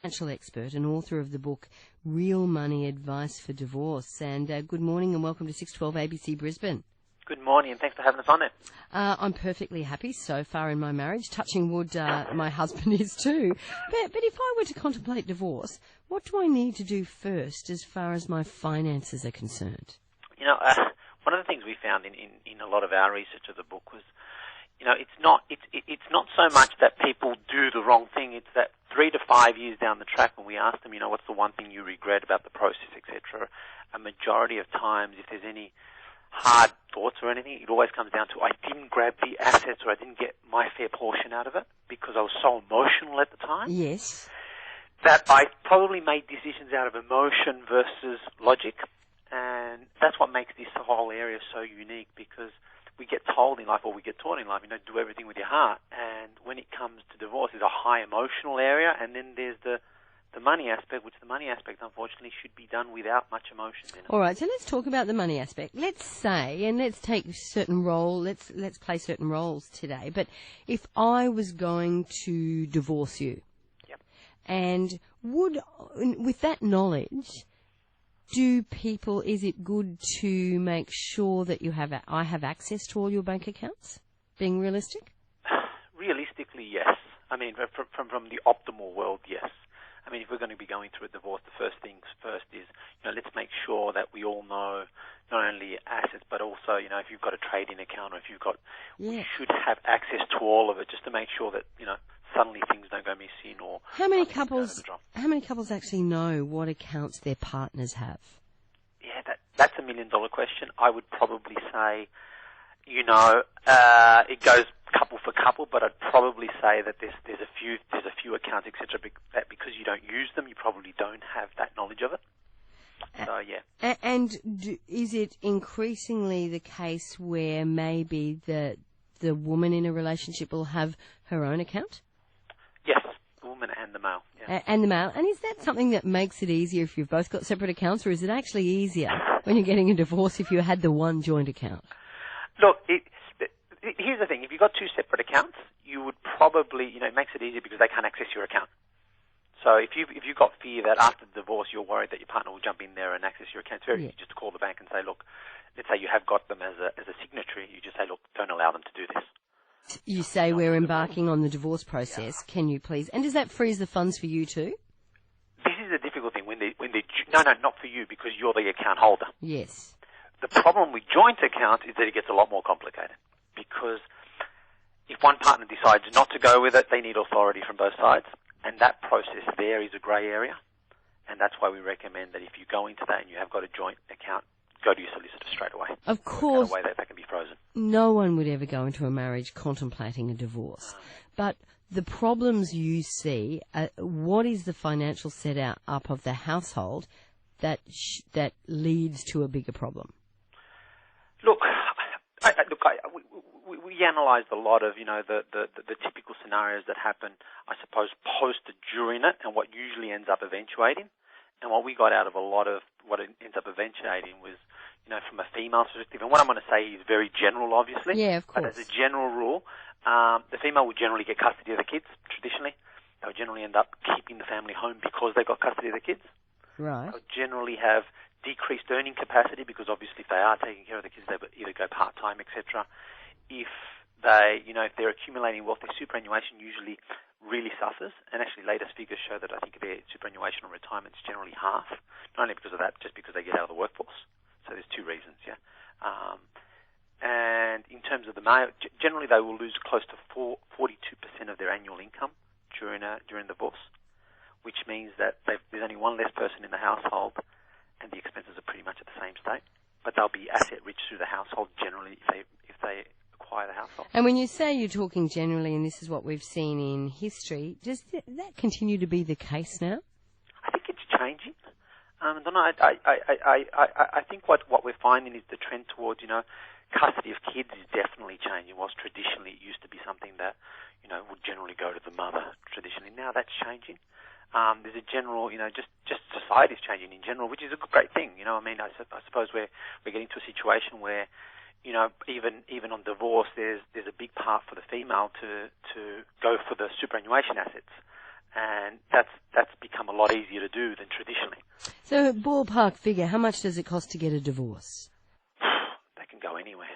Financial expert and author of the book Real Money Advice for Divorce. And good morning and welcome to 612 ABC Brisbane. Good morning and thanks for having us on it. I'm perfectly happy so far in my marriage. Touching wood, my husband is too. But if I were to contemplate divorce, what do I need to do first as far as my finances are concerned? You know, one of the things we found in a lot of our research of the book was, you know, it's not so much that people do the wrong thing. It's that 3 to 5 years down the track, when we ask them, you know, what's the one thing you regret about the process, etc., a majority of times, if there's any hard thoughts or anything, it always comes down to I didn't grab the assets or I didn't get my fair portion out of it because I was so emotional at the time. Yes. That I probably made decisions out of emotion versus logic, and that's what makes this whole area so unique, because we get told in life, or we get taught in life, you know, do everything with your heart. And when it comes to divorce, there's a high emotional area, and then there's the money aspect, which the money aspect, unfortunately, should be done without much emotion in it. All right, so let's talk about the money aspect. Let's say, and let's take certain role, let's play certain roles today. But if I was going to divorce you, yep. And with that knowledge, is it good to make sure that I have access to all your bank accounts? Being realistic? Realistically, yes. I mean, from the optimal world, yes. I mean, if we're going to be going through a divorce, the first things first is, you know, let's make sure that we all know not only assets, but also, you know, if you've got a trading account or if you've got, we should have access to all of it just to make sure that, you know, suddenly things don't go missing or How many couples actually know what accounts their partners have? Yeah, that's $1 million question. I would probably say, you know, it goes couple for couple, but I'd probably say that there's a few accounts, etc. That because you don't use them, you probably don't have that knowledge of it. So yeah. And is it increasingly the case where maybe the woman in a relationship will have her own account? Yes, the woman and the male. Yeah. And the male. And is that something that makes it easier if you've both got separate accounts, or is it actually easier when you're getting a divorce if you had the one joint account? Look, here's the thing. If you've got two separate accounts, you would probably, you know, it makes it easier because they can't access your account. So if you've got fear that after the divorce you're worried that your partner will jump in there and access your account, it's very easy just to call the bank and say, look, let's say you have got them as a signatory. You just say, look, don't allow them to do this. You say we're embarking on the divorce process. Yeah. Can you please? And does that freeze the funds for you too? This is a difficult thing no, not for you, because you're the account holder. Yes. The problem with joint accounts is that it gets a lot more complicated, because if one partner decides not to go with it, they need authority from both sides, and that process there is a grey area, and that's why we recommend that if you go into that and you have got a joint account, go to your solicitor straight away. Of course. Work out a way that can be frozen. No one would ever go into a marriage contemplating a divorce. But the problems you see, what is the financial setup of the household that leads to a bigger problem? Look, we analysed a lot of, you know, the typical scenarios that happen, I suppose, post and during it, and what usually ends up eventuating. And what we got out of a lot of what it ends up eventuating was, you know, from a female perspective. And what I'm going to say is very general, obviously. Yeah, of course. But as a general rule, the female will generally get custody of the kids, traditionally. They'll generally end up keeping the family home because they got custody of the kids. Right. They'll generally have decreased earning capacity because obviously if they are taking care of the kids, they either go part-time, etc. If they're accumulating wealth, their superannuation usually really suffers, and actually latest figures show that I think their superannuation on retirement is generally half, not only because of that, just because they get out of the workforce. So there's two reasons, yeah. And in terms of the male, generally they will lose close to 42% of their annual income during divorce, which means that there's only one less person in the household, and the expenses are pretty much at the same state. But they'll be asset rich through the household generally if they acquire the household. And when you say you're talking generally, and this is what we've seen in history, does that continue to be the case now? I think it's changing. I think what we're finding is the trend towards, you know, custody of kids is definitely changing. Whilst traditionally it used to be something that, you know, would generally go to the mother traditionally. Now that's changing. There's a general, you know, just society's changing in general, which is a great thing. You know, I mean, I suppose we're getting to a situation where, you know, even on divorce, there's a big part for the female to go for the superannuation assets, And that's become a lot easier to do than traditionally. So, ballpark figure, how much does it cost to get a divorce? They can go anywhere.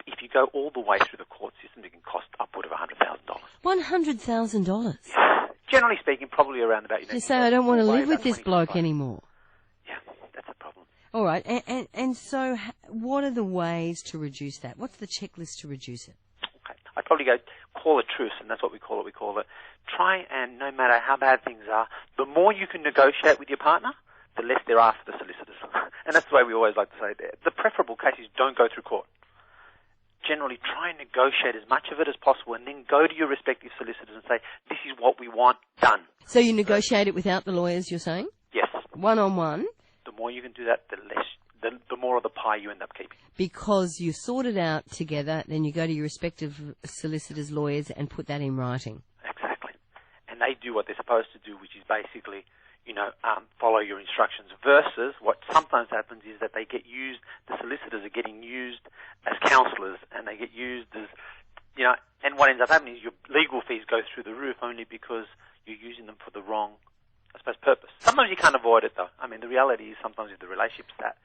If you go all the way through the court system, it can cost upward of $100,000. $100,000? Yeah. Generally speaking, probably around about... You say, I don't want to live with this bloke anymore. Yeah, that's a problem. All right, and so what are the ways to reduce that? What's the checklist to reduce it? Okay. I'd probably go call a truce, and that's what we call it. We call it, try and, no matter how bad things are, the more you can negotiate with your partner, the less there are for the solicitors. And that's the way we always like to say it. The preferable case is don't go through court. Generally, try and negotiate as much of it as possible, and then go to your respective solicitors and say, this is what we want done. So you negotiate it without the lawyers, you're saying? Yes. One-on-one? The more you can do that, the more of the pie you end up keeping. Because you sort it out together, then you go to your respective solicitors, lawyers, and put that in writing. Exactly. And they do what they're supposed to do, which is basically, follow your instructions, versus what sometimes happens is that they get used, the solicitors are getting used as counsellors, and they get used as, and what ends up happening is your legal fees go through the roof only because you're using them for the wrong, I suppose, purpose. Sometimes you can't avoid it, though. I mean, the reality is sometimes with the relationships that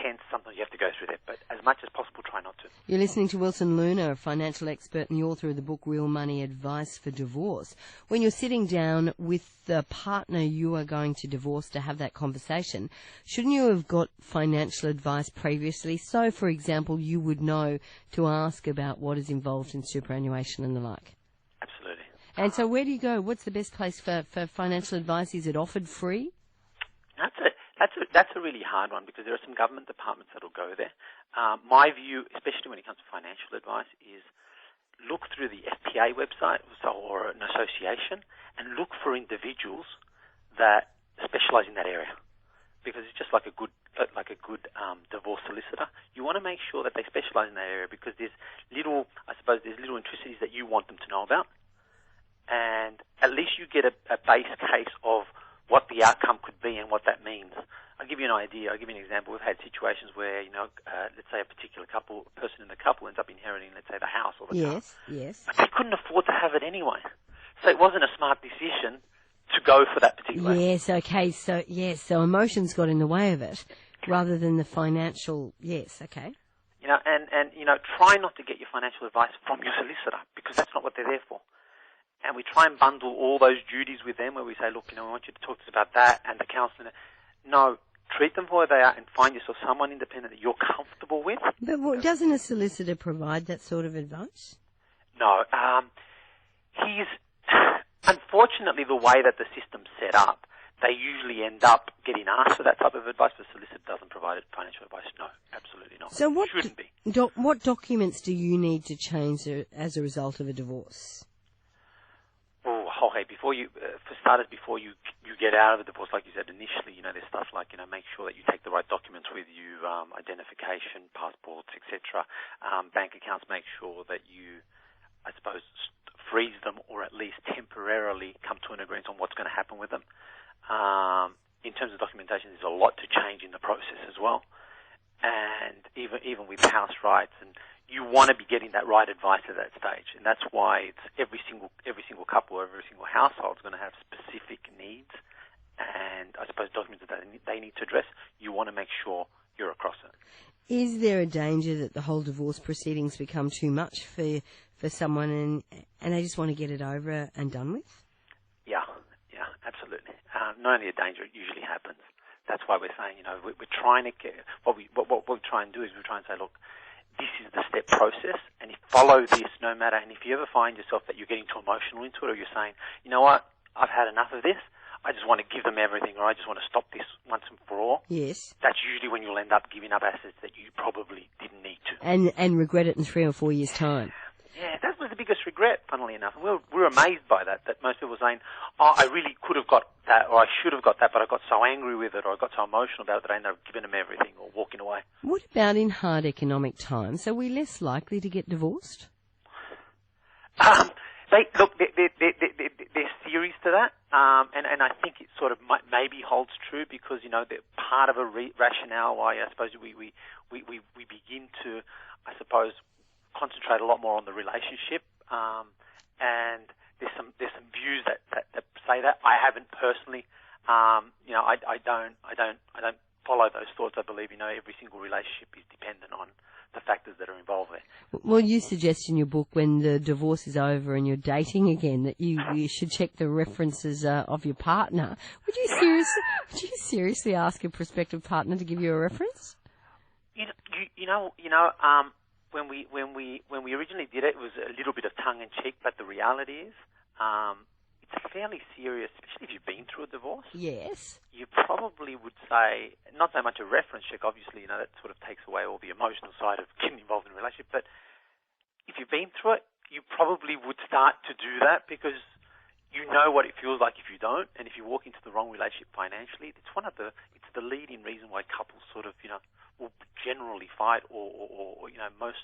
tense, sometimes you have to go through that. But as much as possible, try not to. You're listening to Wilson Luna, a financial expert and the author of the book Real Money Advice for Divorce. When you're sitting down with the partner you are going to divorce to have that conversation, shouldn't you have got financial advice previously? So, for example, you would know to ask about what is involved in superannuation and the like. Absolutely. And so where do you go? What's the best place for financial advice? Is it offered free? That's a really hard one, because there are some government departments that will go there. My view, especially when it comes to financial advice, is look through the FPA website or an association and look for individuals that specialise in that area, because it's just like a good divorce solicitor. You want to make sure that they specialise in that area, because there's little intricacies that you want them to know about, and at least you get a base case of what the outcome could be and what that means. I'll give you an idea. I'll give you an example. We've had situations where, let's say a person in the couple ends up inheriting, let's say, the house or the car. Yes. But they couldn't afford to have it anyway. So it wasn't a smart decision to go for that particular. Yes, okay. So emotions got in the way of it rather than the financial. Yes, okay. Try not to get your financial advice from your solicitor, because that's not what they're there for. And we try and bundle all those duties with them, where we say, look, we want you to talk to us about that and the counselling. No, treat them for where they are and find yourself someone independent that you're comfortable with. But doesn't a solicitor provide that sort of advice? No. Unfortunately, the way that the system's set up, they usually end up getting asked for that type of advice. The solicitor doesn't provide financial advice. No, absolutely not. So it shouldn't be. What documents do you need to change as a result of a divorce? Okay, before you get out of a divorce, like you said initially, there's stuff like, make sure that you take the right documents with you, identification, passports, etc. Bank accounts, make sure that you, I suppose, freeze them, or at least temporarily come to an agreement on what's going to happen with them. In terms of documentation, there's a lot to change in the process as well. And even with house rights, and you want to be getting that right advice at that stage, and that's why it's every single couple or every single household is going to have specific needs, and I suppose documents that they need to address. You want to make sure you're across it. Is there a danger that the whole divorce proceedings become too much for someone, and they just want to get it over and done with? Yeah, absolutely. Not only a danger, it usually happens. That's why we're saying, we're trying to get, what we try and do is we try and say, look, this is the step process, and follow this no matter. And if you ever find yourself that you're getting too emotional into it, or you're saying, you know what, I've had enough of this, I just want to give them everything, or I just want to stop this once and for all. Yes. That's usually when you'll end up giving up assets that you probably didn't need to. And regret it in 3 or 4 years' time. Yeah, that was the biggest regret, funnily enough. And we're amazed by that most people are saying, I really could have got that, or I should have got that, but I got so angry with it, or I got so emotional about it that I ended up giving them everything or walking away. What about in hard economic times? Are we less likely to get divorced? There's theories to that, and I think it sort of maybe holds true, because, they're part of a rationale why I suppose we begin to, I suppose, concentrate a lot more on the relationship, and there's some views that say that. I haven't personally. I don't follow those thoughts. I believe every single relationship is dependent on the factors that are involved there. Well, you suggest in your book when the divorce is over and you're dating again that you should check the references of your partner. Would you seriously ask a prospective partner to give you a reference? When we originally did it, it was a little bit of tongue in cheek, but the reality is, it's fairly serious, especially if you've been through a divorce. Yes. You probably would say, not so much a reference check, obviously, that sort of takes away all the emotional side of getting involved in a relationship, but if you've been through it, you probably would start to do that because you know what it feels like if you don't, and if you walk into the wrong relationship financially, it's the leading reason why couples sort of, will generally fight or most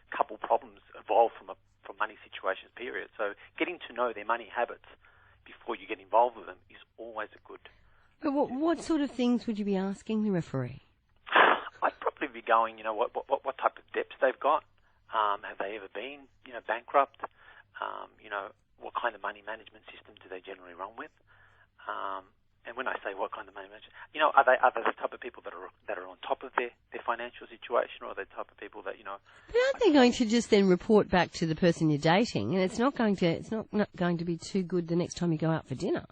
couple problems evolve from money situations, period. So getting to know their money habits before you get involved with them is always a good. But what sort of things would you be asking the referee? I'd probably be going, what type of debts they've got. Have they ever been, bankrupt? What kind of money management system do they generally run with? And when I say what kind of money management, are they the type of people that are on top of their financial situation, or are they the type of people that But aren't they going to just then report back to the person you're dating, and it's not going to be too good the next time you go out for dinner?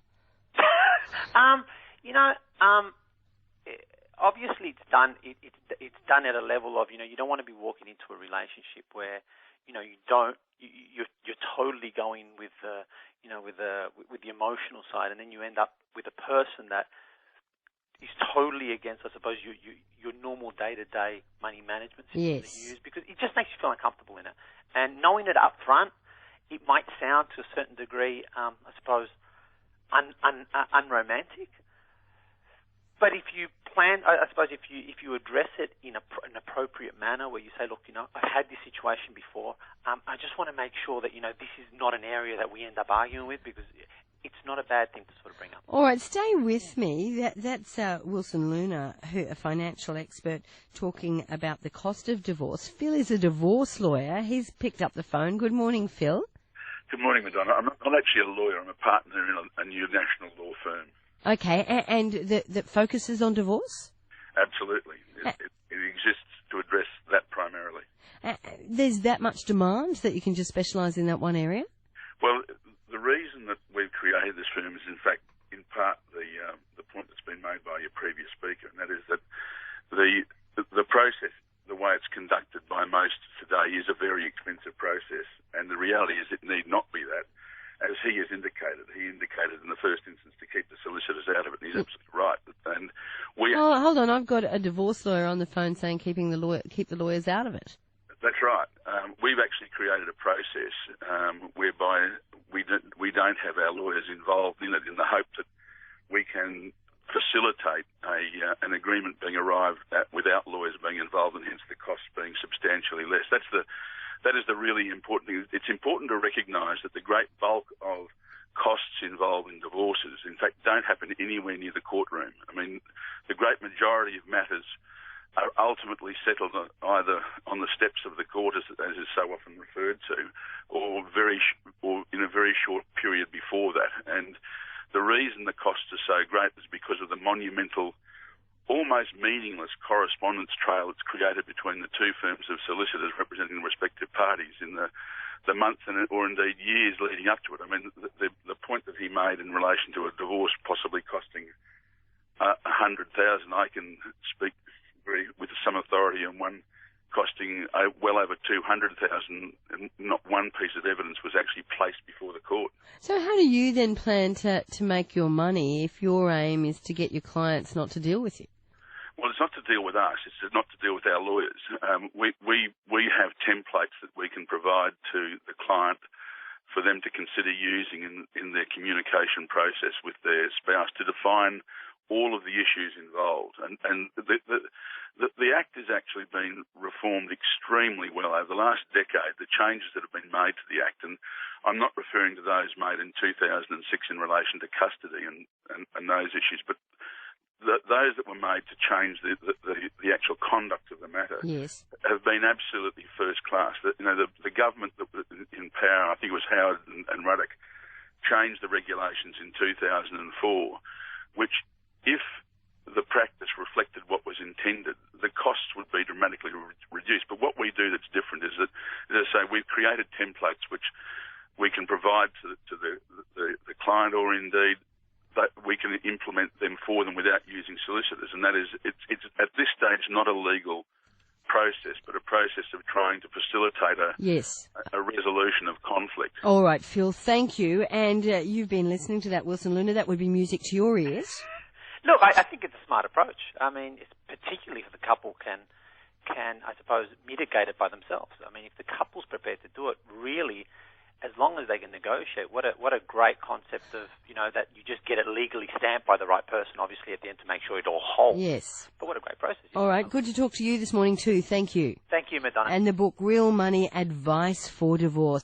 Obviously it's done. It's done at a level of you don't want to be walking into a relationship where you're totally going with the emotional side, and then you end up with a person that is totally against, I suppose, your normal day-to-day money management system yes. that you use, because it just makes you feel uncomfortable in it. And knowing it up front, it might sound to a certain degree, I suppose, unromantic. But if you plan, I suppose, if you address it in an appropriate manner, where you say, look, I've had this situation before. I just want to make sure that this is not an area that we end up arguing with, because it's not a bad thing to sort of bring up. All right, stay with me. That's Wilson Luna, a financial expert, talking about the cost of divorce. Phil is a divorce lawyer. He's picked up the phone. Good morning, Phil. Good morning, Madonna. I'm actually a lawyer. I'm a partner in a new national law firm. Okay, and that focuses on divorce? Absolutely. It exists to address that primarily. There's that much demand that you can just specialise in that one area? Well, the reason that we've created this firm is, in fact, in part the point that's been made by your previous speaker, and that is that the process, the way it's conducted by most today, is a very expensive process, and the reality is it need not be that. As he has indicated, in the first instance to keep the solicitors out of it, and he's absolutely right. And hold on, I've got a divorce lawyer on the phone saying keep the lawyers out of it. That's right. We've actually created a process whereby we don't have our lawyers involved in it, in the hope that we can facilitate an agreement being arrived at without lawyers being involved, and hence the costs being substantially less. That is the really important thing. It's important to recognise that the great bulk of costs involved in divorces, in fact, don't happen anywhere near the courtroom. I mean, the great majority of matters are ultimately settled either on the steps of the court, as is so often referred to, or in a very short period before that. And the reason the costs are so great is because of the monumental, almost meaningless correspondence trail that's created between the two firms of solicitors representing the respective parties in the months or indeed years leading up to it. I mean, the point that he made in relation to a divorce possibly costing $100,000, I can speak with some authority on one costing well over $200,000, and not one piece of evidence was actually placed before the court. So how do you then plan to make your money if your aim is to get your clients not to deal with you? Well, it's not to deal with us. It's not to deal with our lawyers. We have templates that we can provide to the client for them to consider using in their communication process with their spouse to define all of the issues involved. And the Act has actually been reformed extremely well over the last decade, the changes that have been made to the Act. And I'm not referring to those made in 2006 in relation to custody and those issues, but those that were made to change the actual conduct of the matter yes. have been absolutely first class. The government that was in power, I think it was Howard and Ruddock, changed the regulations in 2004, which, if the practice reflected what was intended, the costs would be dramatically reduced. But what we do that's different is that, as I say, we've created templates which we can provide to the client, or indeed that we can implement them for them without using solicitors. And that is, it's at this stage not a legal process, but a process of trying to facilitate a resolution of conflict. All right, Phil, thank you. And you've been listening to that, Wilson Luna. That would be music to your ears. Look, I think it's a smart approach. I mean, it's particularly if the couple can, I suppose, mitigate it by themselves. I mean, if the couple's prepared to do it, really, as long as they can negotiate, what a great concept of, that you just get it legally stamped by the right person, obviously, at the end to make sure it all holds. Yes. But what a great process. All right, good to talk to you this morning too. Thank you. Thank you, Madonna. And the book, Real Money Advice for Divorce.